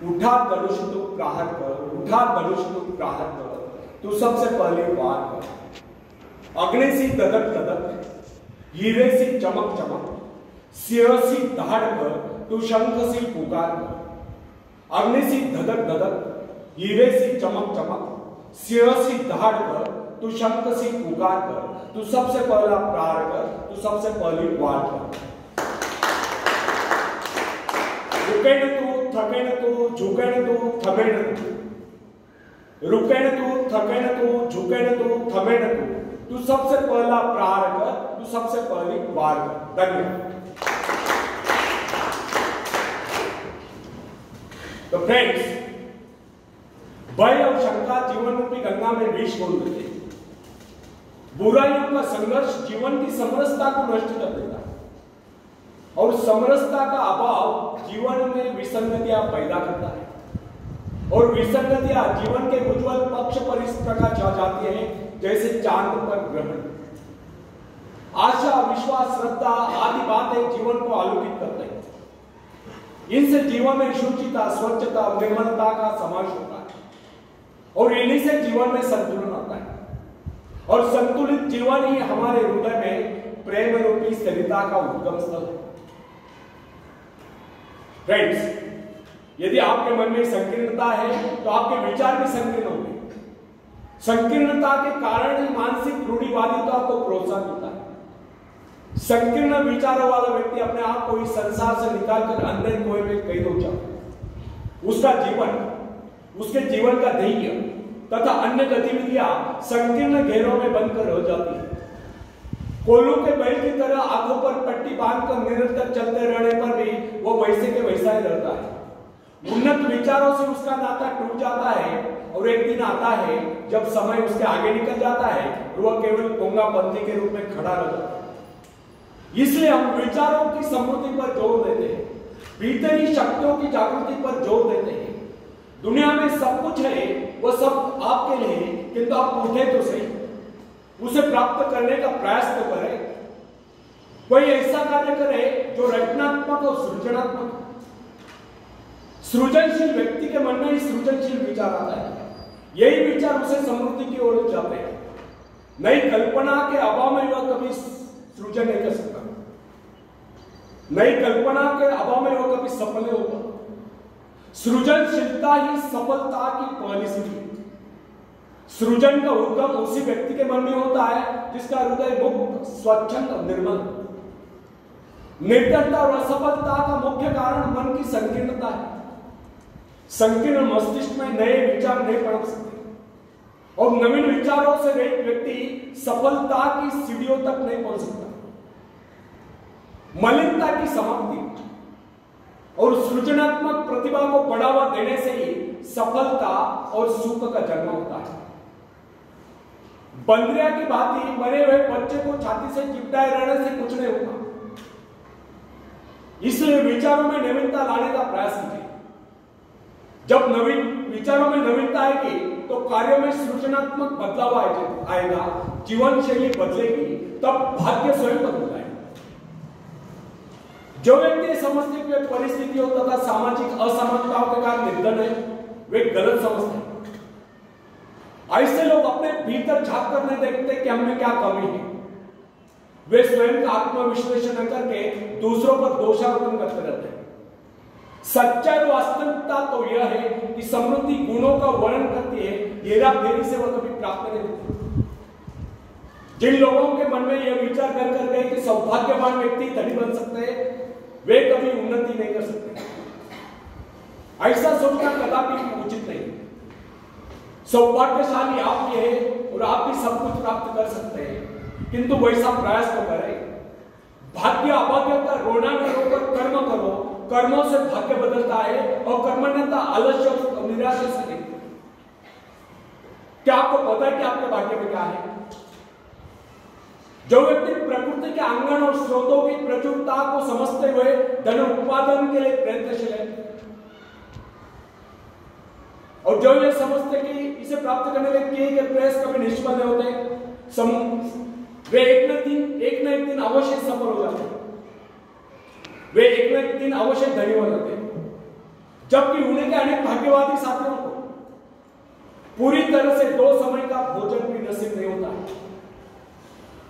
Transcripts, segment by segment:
उठा धनुष तू प्रहार कर, उठा धनुष तू प्रहार कर, तू सबसे पहले वार कर। अग्नि सी धधक धधक, हीरे सी चमक चमक, सिंह सी दहाड़ कर, तू शंख सी पुकार कर। अग्नि सी धधक धधक, हीरे सी चमक चमक, सिंह सी दहाड़ कर, तू शंख सी पुकार कर, तू सबसे पहला प्रहार कर, तू सबसे पहली वार कर। रुके न तू, थके न तू, झुके न तू, थमे न तू। रुके न तू, थके न तू, झुके न तू, थमे न तू। तू सबसे पहला प्रहार कर, तू सबसे पहली वार कर। धन्यवाद। तो फ्रेंड्स, भय और शंका जीवन रूपी गंगा में विष घोल देते हैं। बुराइयों का संघर्ष जीवन की समरसता को नष्ट कर देता है और समरसता का अभाव जीवन में विसंगतियां पैदा करता है और विसंगतियां जीवन के उज्जवल पक्ष पर इस प्रकार छा जाती है जैसे चांद पर ग्रहण। आशा, विश्वास, श्रद्धा आदि बातें जीवन को आलोकित करते हैं। इनसे जीवन में शुचिता, स्वच्छता, निर्मलता का समावेश होता है और इन्हीं से जीवन में संतुलन आता है और संतुलित जीवन ही हमारे हृदय में प्रेम रूपी स्थिरता का उद्गम स्थल है। फ्रेंड्स, यदि आपके मन में संकीर्णता है तो आपके विचार भी संकीर्ण होंगे। संकीर्णता के कारण ही मानसिक रूढ़िवादिता को प्रोत्साहन मिलता है। संकीर्ण विचारों वाला व्यक्ति अपने आप को इस संसार से निकालकर अंधेरे कुएं में कैद हो जाता है। उसका जीवन, उसके जीवन का ध्येय तथा अन्य गतिविधियां संकीर्ण घेरों में बनकर हो जाती है। कोल्हू के बैल की तरह आंखों पर पट्टी बांधकर निरंतर चलते रहने पर भी वो वैसे के वैसा ही रहता है। उन्नत विचारों से उसका नाता टूट जाता है और एक दिन आता है जब समय उसके आगे निकल जाता है और वह केवल पोंगापंथी के रूप में खड़ा रह जाता है। इसलिए हम विचारों की समृद्धि पर जोर देते हैं, भीतरी शक्तियों की जागृति पर जोर देते हैं। दुनिया में सब कुछ है, वह सब आपके लिए, किंतु आप उठे तो सही, उसे प्राप्त करने का प्रयास तो करें। कोई ऐसा कार्य करे जो रचनात्मक और सृजनात्मक। सृजनशील व्यक्ति के मन में ही सृजनशील विचार आता है। यही विचार उसे समृद्धि की ओर जाते हैं। नई कल्पना के अभाव में वह कभी सृजन नहीं कर सकता। नई कल्पना के अभाव में वह कभी सफल नहीं होगा। सृजनशीलता ही सफलता की पहली सीढ़ी। सृजन का उद्गम उसी व्यक्ति के मन में होता है जिसका हृदय मुक्त, स्वच्छंद और निर्मल। निर्धनता और असफलता का मुख्य कारण मन की संकीर्णता है। संकीर्ण मस्तिष्क में नए विचार नहीं पनप सकते और नवीन विचारों से रहित व्यक्ति सफलता की सीढ़ियों तक नहीं पहुंच सकता। मलिनता की समाप्ति और सृजनात्मक प्रतिभा को बढ़ावा देने से ही सफलता और सुख का जन्म होता है। बंदरिया की भांति मरे हुए बच्चे को छाती से चिपटाए रहने से कुछ नहीं होता। इसलिए विचारों में नवीनता लाने का प्रयास कीजिए। जब नवीन विचारों में नवीनता आएगी तो कार्यों में सृजनात्मक बदलाव आएगा, जीवन शैली बदलेगी, तब भाग्य स्वयं बदल जाएगा। जो व्यक्ति समझते हुए परिस्थितियों तथा सामाजिक असमानताओं के कारण निर्धन है, वे गलत समझते हैं। ऐसे लोग अपने भीतर झांक कर नहीं देखते कि हमें क्या कमी है। वे स्वयं का आत्मविश्लेषण करके दूसरों पर दोषारोपण करते रहते हैं। सच्चाई वास्तविकता तो यह है कि समृद्धि गुणों का वर्णन करती है, हेरा फेरी से वह कभी प्राप्त नहीं होती। जिन लोगों के मन में यह विचार कर गए कि सौभाग्यवान व्यक्ति धनी बन सकते हैं, वे कभी उन्नति नहीं कर सकते। ऐसा सोचना कदापि उचित नहीं। सौभाग्यशाली आप भी हैं और आप भी सब कुछ प्राप्त कर सकते हैं, किंतु वैसा प्रयास तो करें। भाग्य अभाग्य का रोना न रोकर कर्म करो। कर्मों से भाग्य बदलता है और कर्मण्यता आलस्य और निराशा से नहीं। क्या आपको पता है कि आपके भाग्य में क्या है? जो व्यक्ति प्रकृति के आंगन और स्रोतों की प्रचुरता को समझते हुए धन उत्पादन के लिए प्रयत्नशील है और जो ये समझते कि इसे प्राप्त करने के किए गए प्रयास कभी निष्फल नहीं होते, वे एक न एक दिन अवश्य सफल हो जाते हैं। वे एक न एक दिन अवश्य धनी हो जाते हैं। जबकि उन्हीं के अनेक भाग्यवादी साथियों को पूरी तरह से 2 समय का भोजन भी नसीब नहीं होता।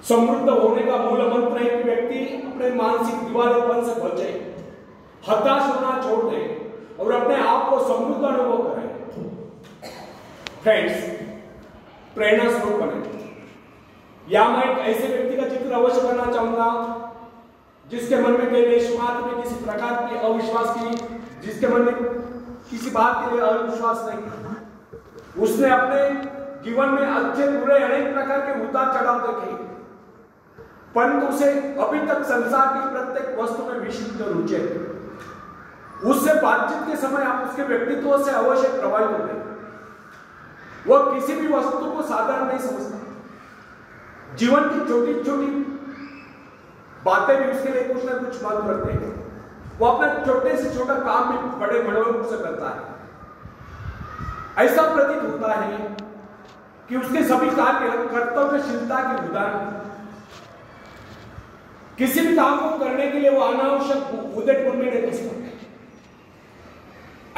समृद्ध होने का मूल मंत्र है कि व्यक्ति अपने मानसिक दीवारेपन से बचे, हताश होना छोड़ दे और अपने आप को समृद्ध अनुभव करें। फ्रेंड्स, प्रेरणा स्रोत बने। या मैं एक ऐसे व्यक्ति का चित्र अवश्य करना चाहूंगा जिसके मन में कई लेश मात्र में किसी प्रकार की अविश्वास की, जिसके मन में किसी बात के लिए अविश्वास नहीं। उसने अपने जीवन में अच्छे बुरे अनेक प्रकार के उतार चढ़ाव देखे, परंतु उसे अभी तक संसार की प्रत्येक वस्तु में विशुद्ध रुचि है। उससे बातचीत के समय आप उसके व्यक्तित्व से अवश्य प्रभावित होते। वह किसी भी वस्तु को साधारण नहीं समझता। जीवन की छोटी छोटी बातें भी उसके लिए कुछ ना कुछ महत्व रखते हैं। वो अपना छोटे से छोटा काम भी बड़े मनोरंजन से करता है। ऐसा प्रतीत होता है कि उसके सभी कार्य कर्तव्यशीलता के उदाहरण। किसी भी काम को करने के लिए वो अनावश्यक उद्देश्य में नहीं बचता।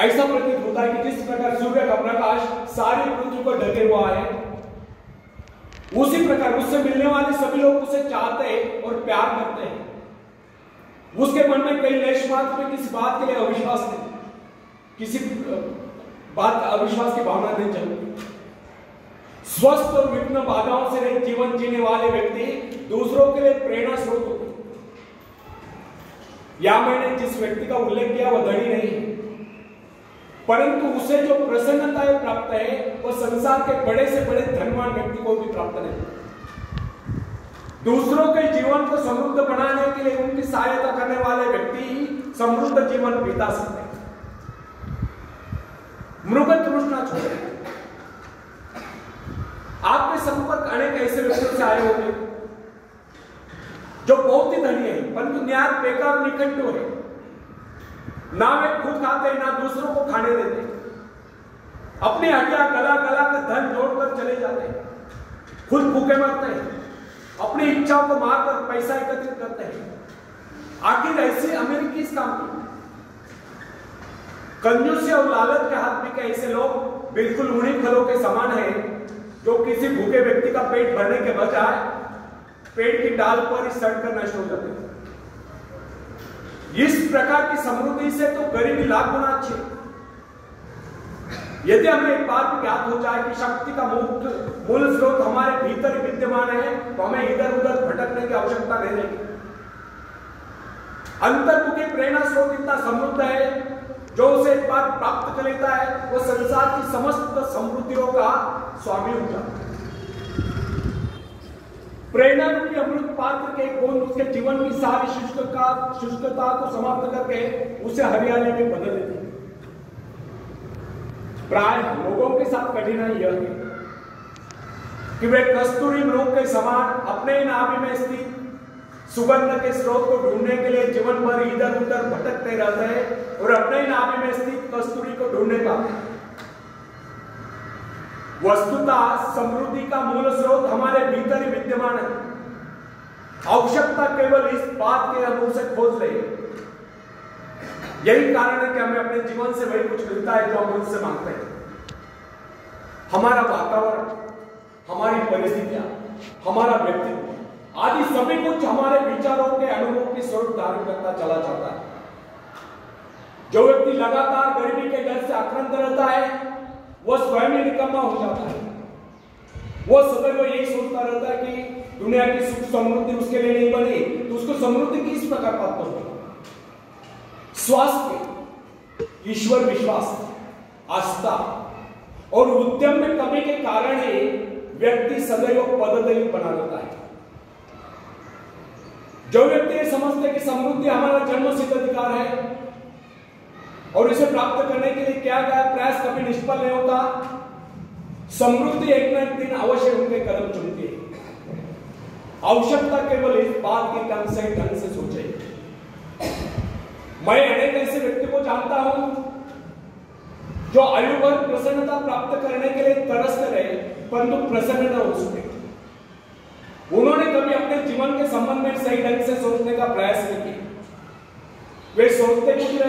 ऐसा प्रतीत होता है कि जिस प्रकार सूर्य का प्रकाश सारी पृथ्वी को ढके हुआ है, उसी प्रकार उससे मिलने वाले सभी लोग उसे चाहते हैं और प्यार करते हैं। उसके मन में कई लेश मात्र में किसी बात के लिए अविश्वास नहीं, किसी बात का अविश्वास की भावना नहीं चलती। स्वस्थ और विघ्न बाधाओं से रहित जीवन जीने वाले व्यक्ति दूसरों के लिए प्रेरणा स्रोत होते। या मैंने जिस व्यक्ति का उल्लेख किया वह धनी नहीं है, परंतु उसे जो प्रसन्नता प्राप्त है वह संसार के बड़े से बड़े धनवान व्यक्ति को भी प्राप्त नहीं। दूसरों के जीवन को समृद्ध बनाने के लिए उनकी सहायता करने वाले व्यक्ति ही समृद्ध जीवन बिता सकते हैं। मृग तृष्णा छोड़े। आपके संपर्क अनेक ऐसे व्यक्तियों से आए होंगे जो बहुत ही धनी है, परंतु न्याय बेकार निकटो है। ना वे खुद खाते ना दूसरों को खाने देते, अपनी हड्डियां गला गला कर धन जोड़कर चले जाते, खुद भूखे मरते हैं, अपनी इच्छाओं को मारकर पैसा एकत्रित करते हैं। आखिर ऐसी अमीरी किस काम की? कंजूसी और लालच के हाथ में ऐसे लोग बिल्कुल उन्हीं फलों के समान है जो किसी भूखे व्यक्ति का पेट भरने के बजाय पेड़ की डाल पर ही सड़कर नष्ट हो जाते हैं। इस प्रकार की समृद्धि से तो गरीबी लाख गुना अच्छी। यदि हमें एक बात ज्ञात हो जाए कि शक्ति का मूल स्रोत हमारे भीतर ही विद्यमान है, तो हमें इधर उधर भटकने की आवश्यकता नहीं रहेगी। अंतर्मुखी प्रेरणा स्रोत इतना समृद्ध है, जो उसे एक बार प्राप्त कर लेता है वो संसार की समस्त समृद्धियों का स्वामी हो जाता है। प्रेरणा रूपी अमृत पात्र के गुण उसके जीवन की सारी शुष्कता को समाप्त करके उसे हरियाली में बदल देते हैं। प्राय लोगों के साथ कठिनाई यह है कि वे कस्तूरी मृग के समान अपने नाभि में स्थित सुगंध के स्रोत को ढूंढने के लिए जीवन भर इधर उधर भटकते रहते हैं और अपने नाभि में स्थित कस्तूरी को ढूंढने पाते हैं। वस्तुतः समृद्धि का मूल स्रोत हमारे भीतर ही विद्यमान है। आवश्यकता केवल इस बात के हम उसे खोज ले। यही कारण है कि हमें अपने जीवन से वही कुछ मिलता है जो हम उनसे मांगते हैं। हमारा वातावरण, हमारी परिस्थितियां, हमारा व्यक्तित्व आदि सभी कुछ हमारे विचारों के अनुभव की स्वरूप धारण करता चला जाता है। जो व्यक्ति लगातार गरीबी के डर से आक्रांत रहता है वह स्वयं ही निकम्मा हो जाता है। वह सदैव यही सोचता रहता है कि दुनिया की सुख समृद्धि उसके लिए नहीं बनी, तो उसको समृद्धि किस प्रकार प्राप्त होगी? स्वास्थ्य, ईश्वर विश्वास, आस्था और उद्यम में कमी के कारण ही व्यक्ति सदैव पददलित बना रहता है। जो व्यक्ति समझते कि समृद्धि हमारा जन्मसिद्ध अधिकार है और इसे प्राप्त करने के लिए क्या गया प्रयास कभी निष्फल नहीं होता, समृद्धि एक न एक दिन अवश्य उनके कदम चुनती है। आवश्यकता केवल इस बात के ढंग से सोचे। मैं अनेक ऐसे व्यक्ति को जानता हूं जो आयु भर प्रसन्नता प्राप्त करने के लिए तरसते रहे परंतु प्रसन्न न हो सके। उन्होंने कभी अपने जीवन के संबंध में सही ढंग से सोचने का प्रयास नहीं किया। वे सोचते कुछ